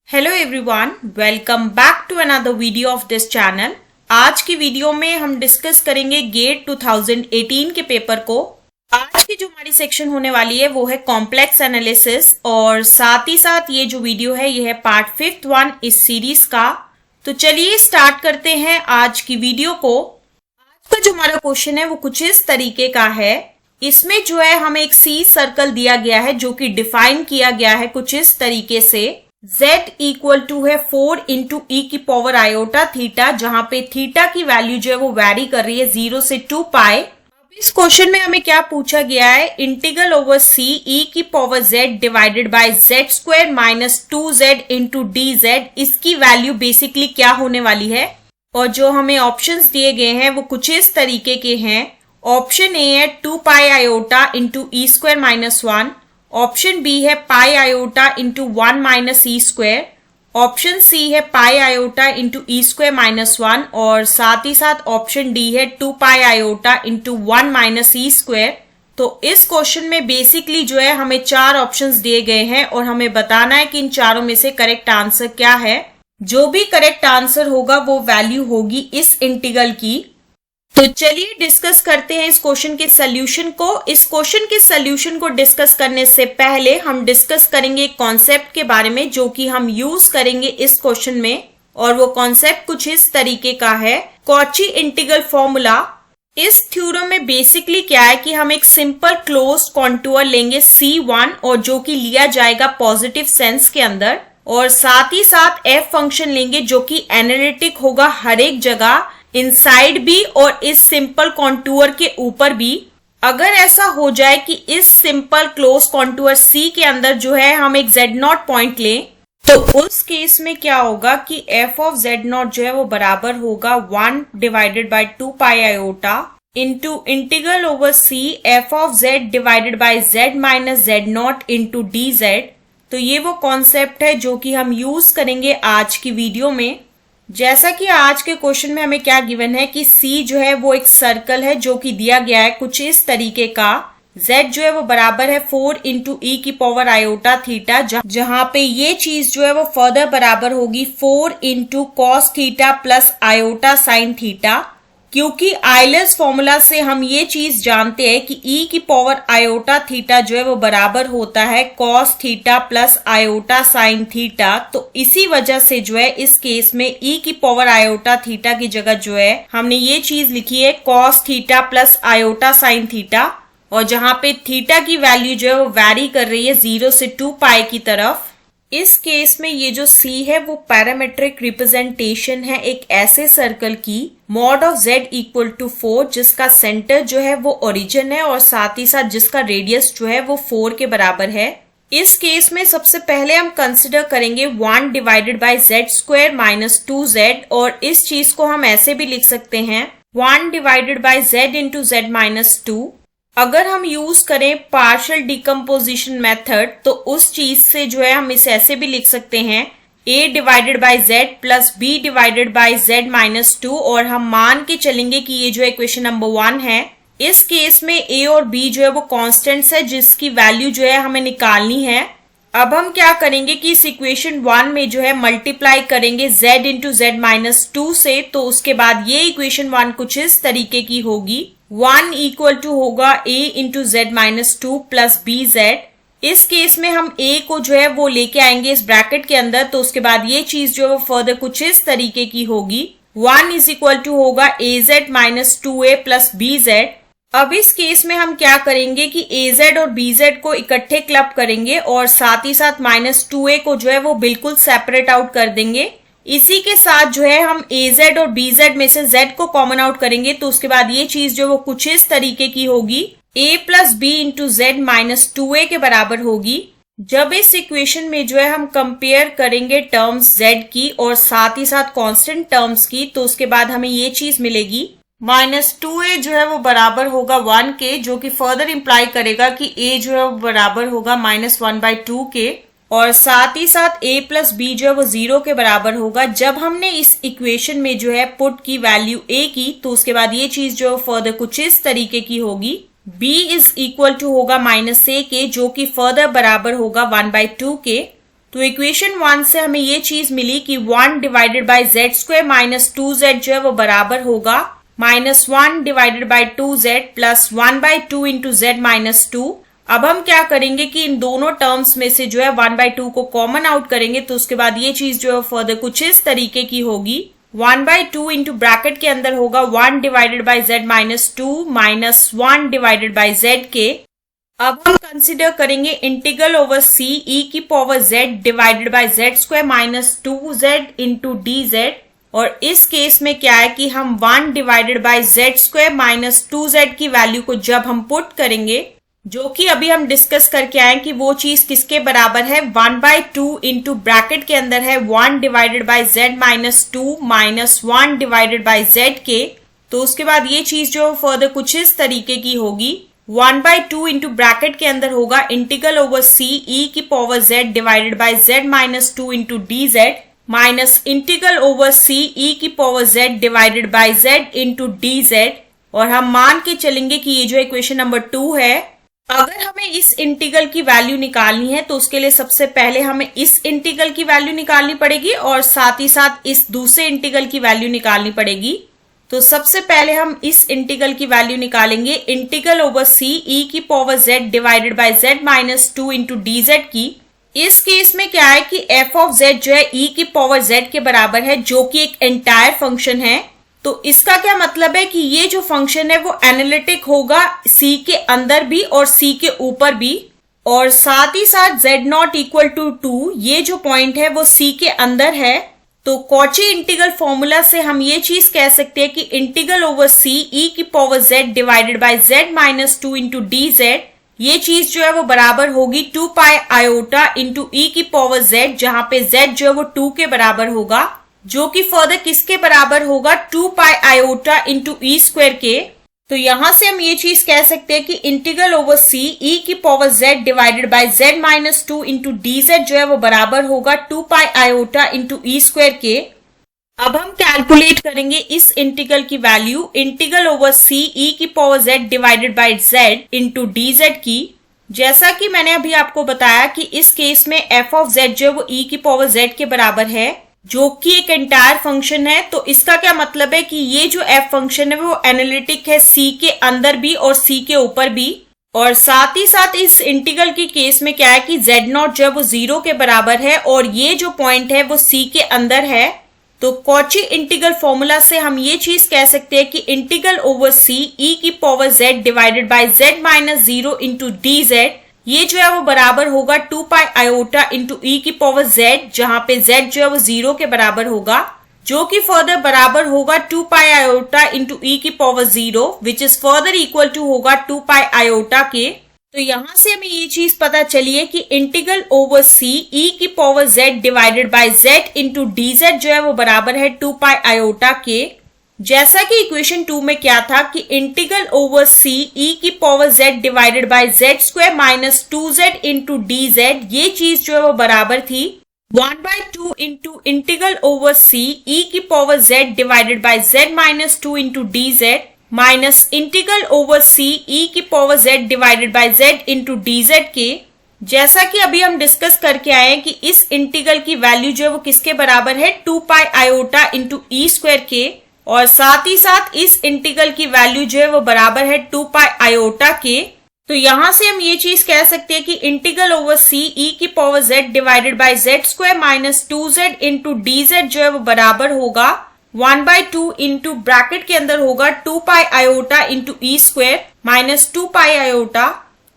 Hello everyone, welcome back to another video of this channel. आज की video में हम डिस्कस करेंगे गेट 2018 के पेपर को। आज की जो हमारी सेक्शन होने वाली है वो है कॉम्प्लेक्स एनालिसिस और साथ ही साथ ये जो वीडियो है ये है पार्ट 5th वन इस सीरीज का। तो चलिए स्टार्ट करते हैं आज की वीडियो को। आज का जो हमारा क्वेश्चन है वो कुछ इस तरीके का है। इसमें जो है हमें एक सी सर्कल दिया गया है जो कि डिफाइन किया गया है कुछ इस तरीके से। z इक्वल टू है 4 इंटू ई की पावर आयोटा थीटा, जहां पे थीटा की वैल्यू जो है वो वैरी कर रही है 0 से 2 पाई। अब इस क्वेश्चन में हमें क्या पूछा गया है, इंटीग्रल ओवर सी ई की power z divided by z square minus 2z into d Z, इसकी वैल्यू बेसिकली क्या होने वाली है। और जो हमें ऑप्शंस दिए गए हैं वो कुछ इस तरीके के हैं। ऑप्शन ए है 2 पाई iota into E square minus 1, option B है पाई iota into 1 minus E square, option C है पाई iota into E square minus 1 और साथ ही साथ ऑप्शन डी है 2 पाई iota into 1 minus E square. तो इस क्वेश्चन में बेसिकली जो है हमें 4 ऑप्शंस दिए गए हैं और हमें बताना है कि इन चारों में से करेक्ट आंसर क्या है। जो भी करेक्ट आंसर होगा वो वैल्यू होगी इस इंटीग्रल की। तो चलिए डिस्कस करते हैं इस क्वेश्चन के सॉल्यूशन को। इस क्वेश्चन के सॉल्यूशन को डिस्कस करने से पहले हम डिस्कस करेंगे एक कॉन्सेप्ट के बारे में जो कि हम यूज करेंगे इस क्वेश्चन में, और वो कॉन्सेप्ट कुछ इस तरीके का है, कॉची इंटीग्रल फॉर्मूला। इस थ्योरम में बेसिकली क्या है कि हम एक सिंपल क्लोज्ड कॉन्टूर लेंगे C1 और जो कि लिया जाएगा पॉजिटिव सेंस के अंदर, और साथ ही साथ f फंक्शन लेंगे जो कि एनालिटिक होगा हर एक जगह, इनसाइड भी और इस सिंपल कॉन्टूर के ऊपर भी। अगर ऐसा हो जाए कि इस सिंपल क्लोज कॉन्टूर C के अंदर जो है हम एक Z0 पॉइंट लें, तो उस केस में क्या होगा कि f ऑफ Z0 जो है वो बराबर होगा 1 divided by 2 pi iota into integral over C f of Z divided by Z minus Z0 into d Z. तो ये वो कॉन्सेप्ट है जो कि हम यूज करेंगे आज की वीडियो में। जैसा कि आज के क्वेश्चन में हमें क्या गिवन है कि C जो है वो एक सर्कल है जो कि दिया गया है कुछ इस तरीके का। Z जो है वो बराबर है 4 इंटू ई की पावर आयोटा थीटा, जहां पे ये चीज जो है वो फर्दर बराबर होगी 4 into cos theta plus iota sine theta. क्योंकि आइलर्स फॉर्मूला से हम ये चीज जानते हैं कि ई की पावर आयोटा थीटा जो है वो बराबर होता है cos theta plus iota sine theta. तो इसी वजह से जो है इस केस में ई की पावर आयोटा थीटा की जगह जो है हमने ये चीज लिखी है cos theta plus iota sine theta, और जहां पे थीटा की वैल्यू जो है वो वैरी कर रही है 0 से 2 पाई की तरफ। इस केस में ये जो C है वो पैरामेट्रिक रिप्रेजेंटेशन है एक ऐसे सर्कल की mod of Z equal to 4, जिसका सेंटर जो है वो ओरिजिन है और साथ ही साथ जिसका रेडियस जो है वो 4 के बराबर है। इस केस में सबसे पहले हम कंसिडर करेंगे 1 divided by Z square minus 2Z, और इस चीज को हम ऐसे भी लिख सकते हैं 1 divided by Z into Z minus 2। अगर हम यूज करें पार्शियल डिकम्पोजिशन मेथड तो उस चीज से जो है हम इसे ऐसे भी लिख सकते हैं a divided by z plus b divided by z minus 2, और हम मान के चलेंगे कि ये जो इक्वेशन नंबर 1 है। इस केस में a और b जो है वो कांस्टेंट्स है जिसकी वैल्यू जो है हमें निकालनी है। अब हम क्या करेंगे कि इस इक्वेशन 1 में जो है मल्टीप्लाई करेंगे z इंटू z माइनस 2 से, तो उसके बाद ये इक्वेशन 1 कुछ इस तरीके की होगी। 1 इक्वल टू होगा a into Z minus 2 plus B Z. इस केस में हम a को जो है वो लेके आएंगे इस ब्रैकेट के अंदर, तो उसके बाद ये चीज जो है वो फर्दर कुछ इस तरीके की होगी। 1 इज इक्वल टू होगा az minus 2a plus bz। अब इस केस में हम क्या करेंगे कि az और bz को इकट्ठे क्लब करेंगे और साथ ही साथ माइनस 2a को जो है वो बिल्कुल सेपरेट आउट कर देंगे। इसी के साथ जो है हम az और bz में से z को कॉमन आउट करेंगे, तो उसके बाद ये चीज जो वो कुछ इस तरीके की होगी a plus B into Z minus 2a के बराबर होगी। जब इस इक्वेशन में जो है हम कंपेयर करेंगे टर्म्स z की और साथ ही साथ कांस्टेंट टर्म्स की, तो उसके बाद हमें ये चीज मिलेगी माइनस 2a जो है वो बराबर होगा 1 के, जो कि फर्दर इंप्लाई करेगा कि a जो है वो बराबर होगा माइनस 1/2 के, और साथ ही साथ a प्लस बी जो है वो 0 के बराबर होगा। जब हमने इस इक्वेशन में जो है पुट की वैल्यू a की, तो उसके बाद ये चीज जो फर्दर कुछ इस तरीके की होगी b इज इक्वल टू होगा माइनस a के, जो कि फर्दर बराबर होगा 1/2 के। तो इक्वेशन 1 से हमें ये चीज मिली कि 1 divided by Z square minus 2z जो है वो बराबर होगा -1 divided by 2z plus 1/2 into Z minus 2। अब हम क्या करेंगे कि इन दोनों टर्म्स में से जो है 1/2 को कॉमन आउट करेंगे, तो उसके बाद ये चीज जो है फर्दर कुछ इस तरीके की होगी। 1/2 इंटू ब्रैकेट के अंदर होगा 1 divided by z minus 2 minus 1 divided by Z के। अब हम कंसिडर करेंगे इंटीग्रल ओवर सी ई की power z divided by Z square minus 2z into d z. और इस केस में क्या है कि हम 1 divided by Z square minus 2z की वैल्यू को जब हम पुट करेंगे, जो कि अभी हम डिस्कस करके आए कि वो चीज किसके बराबर है, 1/2 इंटू ब्रैकेट के अंदर है 1 divided by z minus 2 minus 1 divided by Z के। तो उसके बाद ये चीज जो फर्दर कुछ इस तरीके की होगी। 1/2 इंटू ब्रैकेट के अंदर होगा इंटीग्रल ओवर सी ई की power z divided by z minus 2 into d z minus integral over C e की power z divided by z into d z. और हम मान के चलेंगे कि ये जो इक्वेशन नंबर 2 है, अगर हमें इस इंटीग्रल की वैल्यू निकालनी है तो उसके लिए सबसे पहले हमें इस इंटीग्रल की वैल्यू निकालनी पड़ेगी और साथ ही साथ इस दूसरे इंटीग्रल की वैल्यू निकालनी पड़ेगी। तो सबसे पहले हम इस इंटीग्रल की वैल्यू निकालेंगे इंटीग्रल ओवर सी ई की power z divided by z minus 2 into d Z की। इस केस में क्या है कि एफ ऑफ जेड जो है ई की पावर जेड के बराबर है, जो कि एक एंटायर फंक्शन है। तो इसका क्या मतलब है कि ये जो फंक्शन है वो एनालिटिक होगा सी के अंदर भी और सी के ऊपर भी, और साथ ही साथ z0 इक्वल टू 2 ये जो पॉइंट है वो सी के अंदर है। तो कॉची इंटीग्रल फॉर्मूला से हम ये चीज कह सकते हैं कि इंटीग्रल ओवर सी ई की power z divided by z minus 2 into d z, ये चीज जो है वो बराबर होगी 2 पाई आयोटा इंटू ई की पावर z, जहां पे z जो है वो 2 के बराबर होगा, जो कि फर्दर किसके बराबर होगा 2 पाई आयोटा इंटू ई स्क्वायर के। तो यहां से हम ये चीज कह सकते हैं कि इंटीग्रल ओवर सी ई की power z divided by z minus 2 into d Z जो है वो बराबर होगा 2 पाई आयोटा इंटू ई स्क्वायर के। अब हम कैलकुलेट करेंगे इस इंटीग्रल की value integral over C e की power z divided by z into d Z की। जैसा कि मैंने अभी आपको बताया कि इस केस में एफ ऑफ z जो है वो ई की पावर z के बराबर है, जो कि एक एंटायर फंक्शन है। तो इसका क्या मतलब है कि ये जो एफ फंक्शन है वो एनालिटिक है सी के अंदर भी और सी के ऊपर भी। और साथ ही साथ इस इंटीग्रल के केस में क्या है कि z0 जो है वो 0 के बराबर है और ये जो पॉइंट है वो सी के अंदर है। तो कॉची इंटीग्रल फॉर्मूला से हम ये चीज कह सकते हैं कि इंटीग्रल ओवर सी ई की power z divided by z minus 0 into d z, ये जो है वो बराबर होगा 2 पाई आयोटा इंटू ई की पावर z, जहां पे z जो है वो 0 के बराबर होगा, जो कि फर्दर बराबर होगा 2 पाई आयोटा इंटू ई की power 0 which is further equal to होगा 2 पाई आयोटा के। तो यहां से हमें ये चीज पता चली है कि इंटीग्रल ओवर सी ई की power z divided by z into d Z जो है वो बराबर है 2 पाई आयोटा के। जैसा कि इक्वेशन 2 में क्या था कि इंटीग्रल ओवर सी ई की power z divided by z square minus 2z into d z, ये चीज जो है वो बराबर थी 1/2 into integral over C e की power z divided by z minus 2 into d z minus integral over C e की power z divided by z into d z के। जैसा कि अभी हम डिस्कस करके आए हैं कि इस इंटीग्रल की वैल्यू जो है वो किसके बराबर है 2 पाई आयोटा इंटू ई स्क्वायर के, और साथ ही साथ इस इंटीग्रल की वैल्यू जो है वो बराबर है 2 पाई आयोटा के। तो यहां से हम ये चीज कह सकते हैं कि इंटीग्रल ओवर सी ई की power z divided by z square minus 2z into d Z जो है वो बराबर होगा 1/2 इंटू ब्रैकेट के अंदर होगा 2 पाई iota into E square minus 2 पाई आयोटा।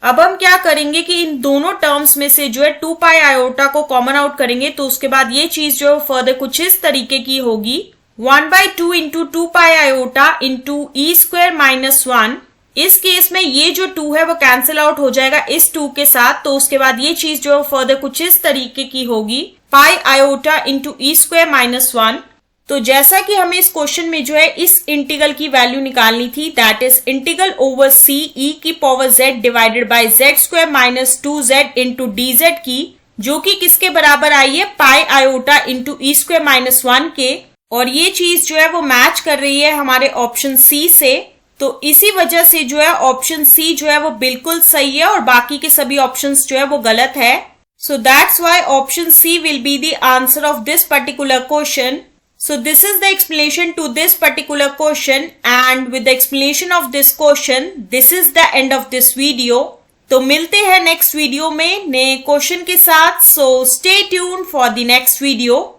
अब हम क्या करेंगे कि इन दोनों टर्म्स में से जो है 2 पाई आयोटा को कॉमन आउट करेंगे, तो उसके बाद ये चीज जो है फर्दर कुछ इस तरीके की होगी 1/2 इंटू 2 पाई iota into E square minus 1। इस केस में ये जो 2 है वो कैंसिल आउट हो जाएगा इस 2 के साथ, तो उसके बाद ये चीज जो फर्दर कुछ इस तरीके की होगी पाई iota into E square minus 1। तो जैसा कि हमें इस क्वेश्चन में जो है इस इंटीग्रल की वैल्यू निकालनी थी, that is integral over C e की power z divided by z square minus 2z into d Z की, जो कि किसके बराबर आई है पाई iota into E square minus 1 के। और ये चीज जो है वो मैच कर रही है हमारे ऑप्शन सी से, तो इसी वजह से जो है ऑप्शन सी जो है वो बिल्कुल सही है और बाकी के सभी ऑप्शंस जो है वो गलत है। So that's why option C will be the answer of this particular question. So this is the explanation to this particular question, and with the explanation of this question, this is the end of this video. तो मिलते हैं next video में नए question के साथ. So stay tuned for the next video.